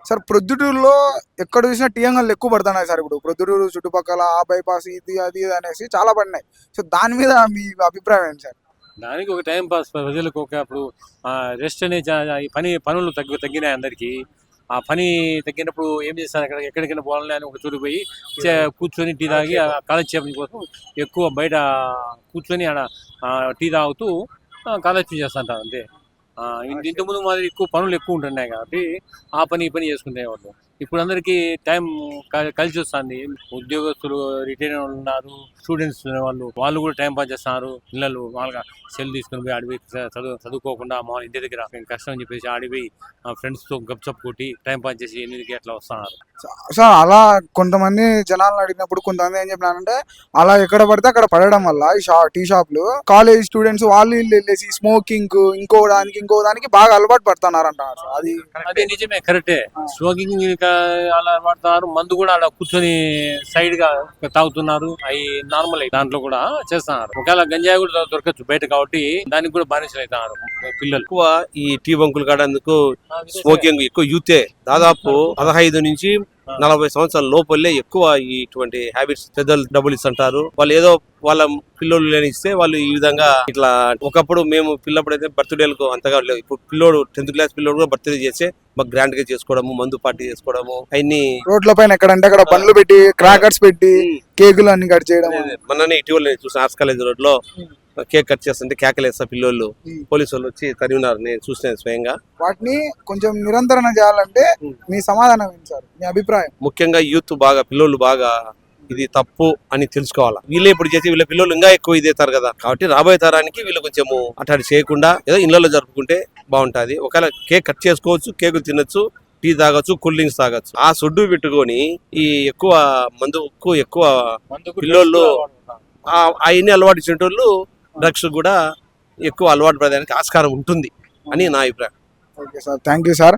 Sir ప్రొద్దుటూరులో ఎక్కడ చూసినా టీ అంగళ్ళు ఎక్కువ పడుతున్నాయి సార్. ఇప్పుడు ప్రొద్దుటూరు చుట్టుపక్కల ఆ బైపాస్ ఇది అది ఇది అనేసి చాలా పడినాయి. సో దాని మీద మీ అభిప్రాయం ఏంటి సార్? దానికి ఒక టైం పాస్ ప్రజలకు ఒక అప్పుడు రెస్ట్ అనే ఈ పనులు తగ్గినాయి అందరికీ. ఆ పని తగ్గినప్పుడు ఏం చేస్తారు, ఎక్కడికైనా పోవాలని అని ఒక చోటు పోయి కూర్చొని టీ తాగి కాలక్షేపం కోసం ఎక్కువ బయట కూర్చొని ఆడ టీ తాగుతూ కాలక్షేపం చేస్తుంటారు అంతే. ఇంటి ముందు మాదిరి ఎక్కువ పనులు ఎక్కువ ఉంటున్నాయి కాబట్టి ఆ పని చేసుకునే వాళ్ళు. ఇప్పుడు అందరికీ టైం కలిసి వస్తుంది. ఉద్యోగస్తులు రిటైర్ ఉన్నారు, స్టూడెంట్స్ వాళ్ళు కూడా టైం పాస్ చేస్తున్నారు. పిల్లలు వాళ్ళగా సెల్ తీసుకుని పోయి ఆడిపోయి చదువుకోకుండా మా ఇంటి దగ్గర కష్టం అని చెప్పేసి ఆడిపోయి ఫ్రెండ్స్ తో గప్చప్ కొట్టి టైం పాస్ చేసి 8కి అట్లా వస్తున్నారు. సార్ అలా కొంతమంది జనాలను అడిగినప్పుడు కొంతమంది ఏం చెప్పినారంటే, అలా ఎక్కడ పడితే అక్కడ పడడం వల్ల ఈ టీ షాప్లు కాలేజ్ స్టూడెంట్స్ వాళ్ళు వెళ్ళేసి స్మోకింగ్ ఇంకో దానికి బాగా అలవాటు పడుతున్నారు అంటారు. అది నిజమే, కరెక్టే. స్మోకింగ్ అలా పడుతున్నారు, మందు కూడా అలా కూర్చొని సైడ్ గా తాగుతున్నారు. అవి నార్మల్ దాంట్లో కూడా చేస్తున్నారు. ఒకవేళ గంజాయి కూడా దొరకచ్చు బయట కాబట్టి దానికి కూడా బానిసలు అవుతున్నారు పిల్లలు. ఎక్కువ ఈ టీ బంకులు కాడేందుకు స్మోకింగ్ ఎక్కువ యూతే, దాదాపు 15 నుంచి 40 సంవత్సరాల లోపలే ఎక్కువ ఇటువంటి హ్యాబిట్స్. పెద్దలు డబ్బులు ఇస్తుంటారు, వాళ్ళు ఏదో వాళ్ళ పిల్లోళ్ళు లేనిస్తే వాళ్ళు ఈ విధంగా ఇట్లా. ఒకప్పుడు మేము పిల్లప్పుడైతే బర్త్డేలకు అంతగా లేవు. ఇప్పుడు పిల్లోడు 10th క్లాస్ పిల్లోడు కూడా బర్త్డే చేస్తే మాకు గ్రాండ్ గా చేసుకోవడము, మందు పార్టీ చేసుకోవడము, అన్ని రోడ్ల పైన ఎక్కడంటే అక్కడ బండ్లు పెట్టి క్రాకర్స్ పెట్టి కేకులు అన్ని కట్ చేయడం. మొన్ననే ఇటీవల చూసిన ఆర్ట్స్ కాలేజ్ రోడ్ లో కేక్ కట్ చేస్తుంటే కేకలేస్తా పిల్లోళ్ళు, పోలీసు వాళ్ళు వచ్చి తరిమినారు. నేను చూసిన స్వయంగా. వాటిని కొంచెం నిరంతరణ చేయాలంటే మీ సమాధానం ఏంటి సార్, మీ అభిప్రాయం? ముఖ్యంగా యూత్ బాగా, పిల్లోళ్ళు బాగా ఇది తప్పు అని తెలుసుకోవాలా. వీళ్ళే ఇప్పుడు చేసి వీళ్ళ పిల్లలు ఇంకా ఎక్కువ ఇదేతారు కదా. కాబట్టి రాబోయే తరానికి వీళ్ళు కొంచెము అట్లాంటి చేయకుండా ఏదో ఇళ్లలో జరుపుకుంటే బాగుంటది. ఒకవేళ కేక్ కట్ చేసుకోవచ్చు, కేకులు తినొచ్చు, టీ తాగొచ్చు, కూల్ డ్రింక్స్ తాగొచ్చు. ఆ సొడ్డు పెట్టుకొని ఈ ఎక్కువ మందుకు ఎక్కువ పిల్లోళ్ళు అవన్నీ అలవాటు ఇచ్చేటోళ్ళు డ్రగ్స్ కూడా ఎక్కువ అలవాటు పడడానికి ఆస్కారం ఉంటుంది అని నా అభిప్రాయం. Okay sir, thank you sir.